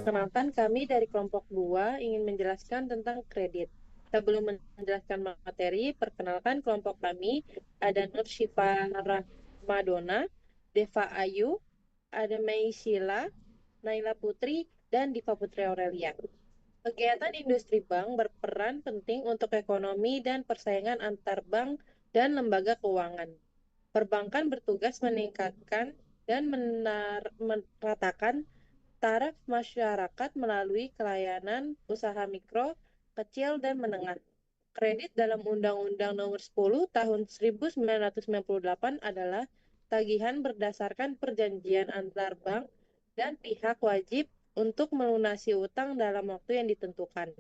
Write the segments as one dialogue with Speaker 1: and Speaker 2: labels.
Speaker 1: Perkenalkan, kami dari kelompok 2 ingin menjelaskan tentang kredit. Sebelum menjelaskan materi, perkenalkan kelompok kami ada Nur Syifa Rahmadona, Deva Ayu, ada Mei Sheila, Naila Putri, dan Diva Putri Aurelia. Kegiatan industri bank berperan penting untuk ekonomi dan persaingan antar bank dan lembaga keuangan. Perbankan bertugas meningkatkan dan meratakan taraf masyarakat melalui pelayanan usaha mikro, kecil, dan menengah. Kredit dalam Undang-Undang Nomor 10 Tahun 1998 adalah tagihan berdasarkan perjanjian antar bank dan pihak wajib untuk melunasi utang dalam waktu yang ditentukan.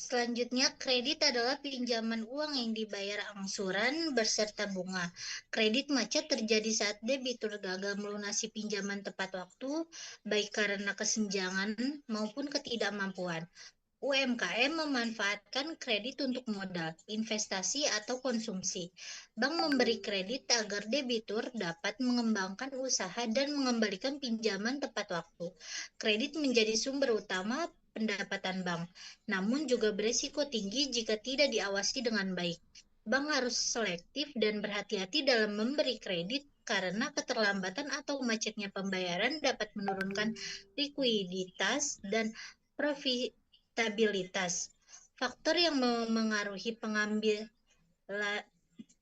Speaker 2: Selanjutnya, kredit adalah pinjaman uang yang dibayar angsuran beserta bunga. Kredit macet terjadi saat debitur gagal melunasi pinjaman tepat waktu, baik karena kesenjangan maupun ketidakmampuan. UMKM memanfaatkan kredit untuk modal, investasi, atau konsumsi. Bank memberi kredit agar debitur dapat mengembangkan usaha dan mengembalikan pinjaman tepat waktu. Kredit menjadi sumber utama pendapatan bank, namun juga berisiko tinggi jika tidak diawasi dengan baik. Bank harus selektif dan berhati-hati dalam memberi kredit karena keterlambatan atau macetnya pembayaran dapat menurunkan likuiditas dan profitabilitas. Faktor yang memengaruhi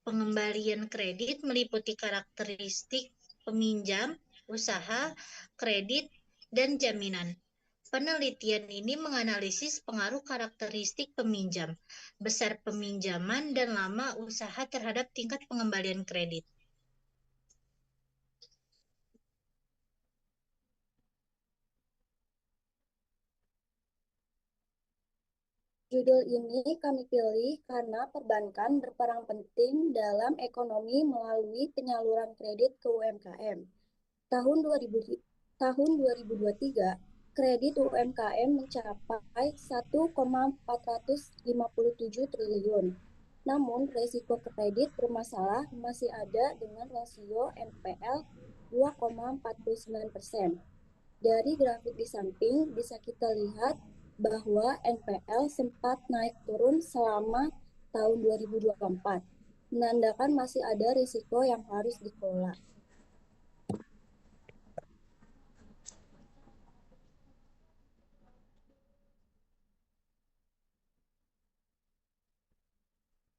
Speaker 2: pengembalian kredit meliputi karakteristik peminjam, usaha, kredit, dan jaminan. Penelitian ini menganalisis pengaruh karakteristik peminjam, besar peminjaman, dan lama usaha terhadap tingkat pengembalian kredit.
Speaker 3: Judul ini kami pilih karena perbankan berperan penting dalam ekonomi melalui penyaluran kredit ke UMKM. Tahun 2000, tahun 2023, kredit UMKM mencapai 1,457 triliun. Namun, risiko kredit bermasalah masih ada dengan rasio NPL 2,49%. Dari grafik di samping bisa kita lihat bahwa NPL sempat naik turun selama tahun 2024, menandakan masih ada risiko yang harus dikelola.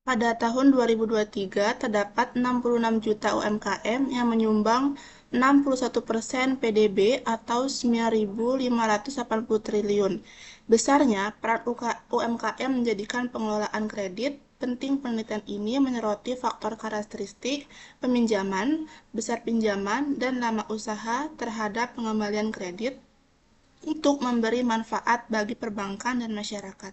Speaker 4: Pada tahun 2023, terdapat 66 juta UMKM yang menyumbang 61% PDB atau 9.580 triliun. Besarnya, peran UMKM menjadikan pengelolaan kredit penting. Penelitian ini menyoroti faktor karakteristik peminjaman, besar pinjaman, dan lama usaha terhadap pengembalian kredit untuk memberi manfaat bagi perbankan dan masyarakat.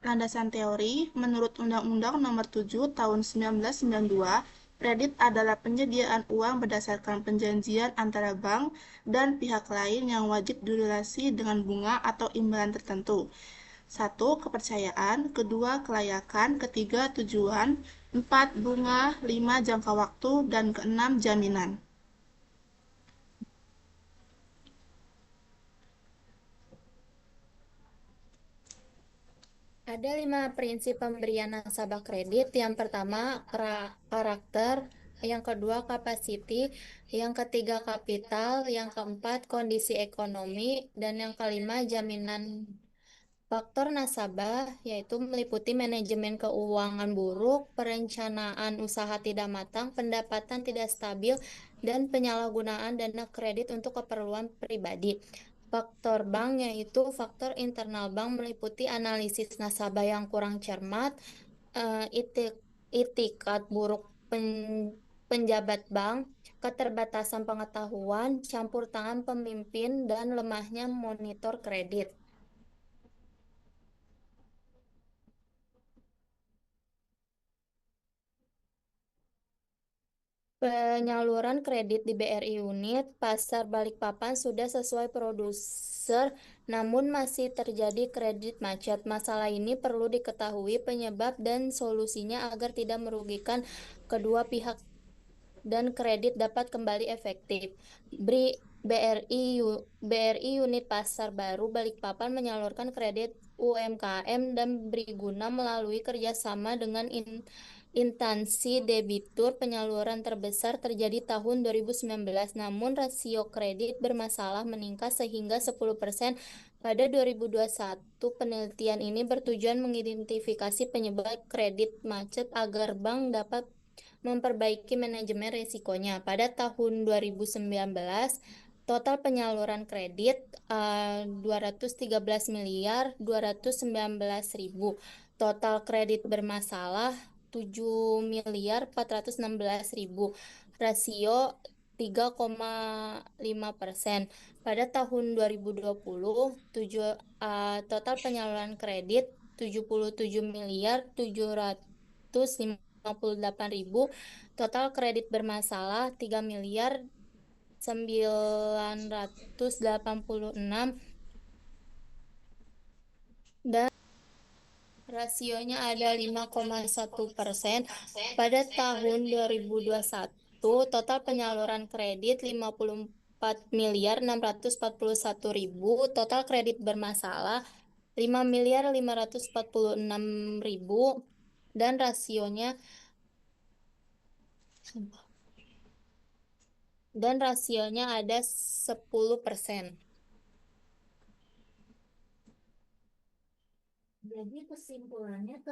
Speaker 4: Landasan teori, menurut Undang-Undang Nomor 7 Tahun 1992, kredit adalah penyediaan uang berdasarkan perjanjian antara bank dan pihak lain yang wajib dilunasi dengan bunga atau imbalan tertentu. 1. Kepercayaan, kedua kelayakan, ketiga tujuan, 4. Bunga, 5. Jangka waktu, dan keenam jaminan.
Speaker 5: Ada 5 prinsip pemberian nasabah kredit. Yang pertama, karakter. Yang kedua, capacity. Yang ketiga, kapital. Yang keempat, kondisi ekonomi. Dan yang kelima, jaminan. Faktor nasabah yaitu meliputi manajemen keuangan buruk, perencanaan usaha tidak matang, pendapatan tidak stabil, dan penyalahgunaan dana kredit untuk keperluan pribadi. Faktor bank yaitu faktor internal bank meliputi analisis nasabah yang kurang cermat, itikat buruk penjabat bank, keterbatasan pengetahuan, campur tangan pemimpin, dan lemahnya monitor kredit. Penyaluran kredit di BRI Unit Pasar Balikpapan sudah sesuai produser, namun masih terjadi kredit macet. Masalah ini perlu diketahui penyebab dan solusinya agar tidak merugikan kedua pihak dan kredit dapat kembali efektif. BRI Unit Pasar Baru Balikpapan menyalurkan kredit UMKM dan Briguna melalui kerjasama dengan instansi debitur. Penyaluran terbesar terjadi tahun 2019, namun rasio kredit bermasalah meningkat sehingga 10% pada 2021. Penelitian ini bertujuan mengidentifikasi penyebab kredit macet agar bank dapat memperbaiki manajemen risikonya. Pada tahun 2019, total penyaluran kredit 213 miliar 219.000. Total kredit bermasalah 7 miliar 416.000. Rasio 3,5%. Pada tahun 2020, total penyaluran kredit 77 miliar 758.000. Total kredit bermasalah 3 miliar 986 dan rasionya ada 5,1%. Pada tahun 2021, total penyaluran kredit 54 miliar 641.000. Total kredit bermasalah 5 miliar 546.000 dan rasionya ada 10%. Jadi kesimpulannya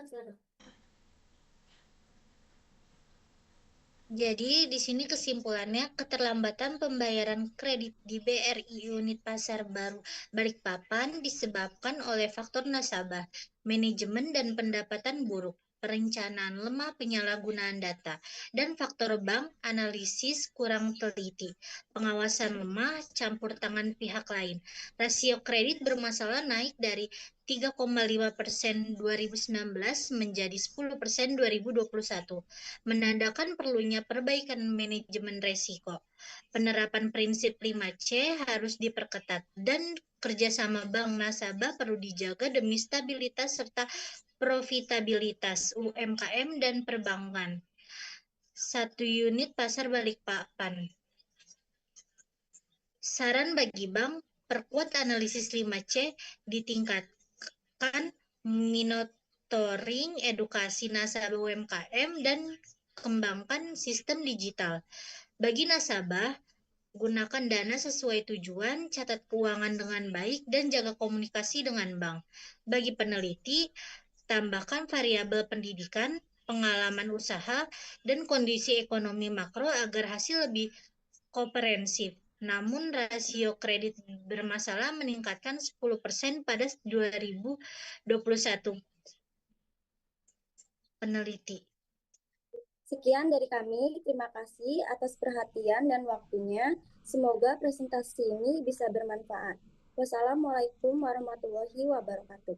Speaker 2: Jadi di sini kesimpulannya keterlambatan pembayaran kredit di BRI Unit Pasar Baru Balikpapan disebabkan oleh faktor nasabah, manajemen dan pendapatan buruk, perencanaan lemah, penyalahgunaan data, dan faktor bank analisis kurang teliti, pengawasan lemah, campur tangan pihak lain. Rasio kredit bermasalah naik dari 3,5% 2019 menjadi 10% 2021, menandakan perlunya perbaikan manajemen resiko. Penerapan prinsip 5C harus diperketat dan kerjasama bank nasabah perlu dijaga demi stabilitas serta profitabilitas UMKM dan perbankan. 1 unit pasar Balikpapan. Saran bagi bank, perkuat analisis 5C, ditingkatkan monitoring edukasi nasabah UMKM dan kembangkan sistem digital. Bagi nasabah, gunakan dana sesuai tujuan, catat keuangan dengan baik, dan jaga komunikasi dengan bank. Bagi peneliti, tambahkan variabel pendidikan, pengalaman usaha, dan kondisi ekonomi makro agar hasil lebih komprehensif. Namun rasio kredit bermasalah meningkatkan 10% pada 2021. Peneliti.
Speaker 3: Sekian dari kami, terima kasih atas perhatian dan waktunya. Semoga presentasi ini bisa bermanfaat. Wassalamualaikum warahmatullahi wabarakatuh.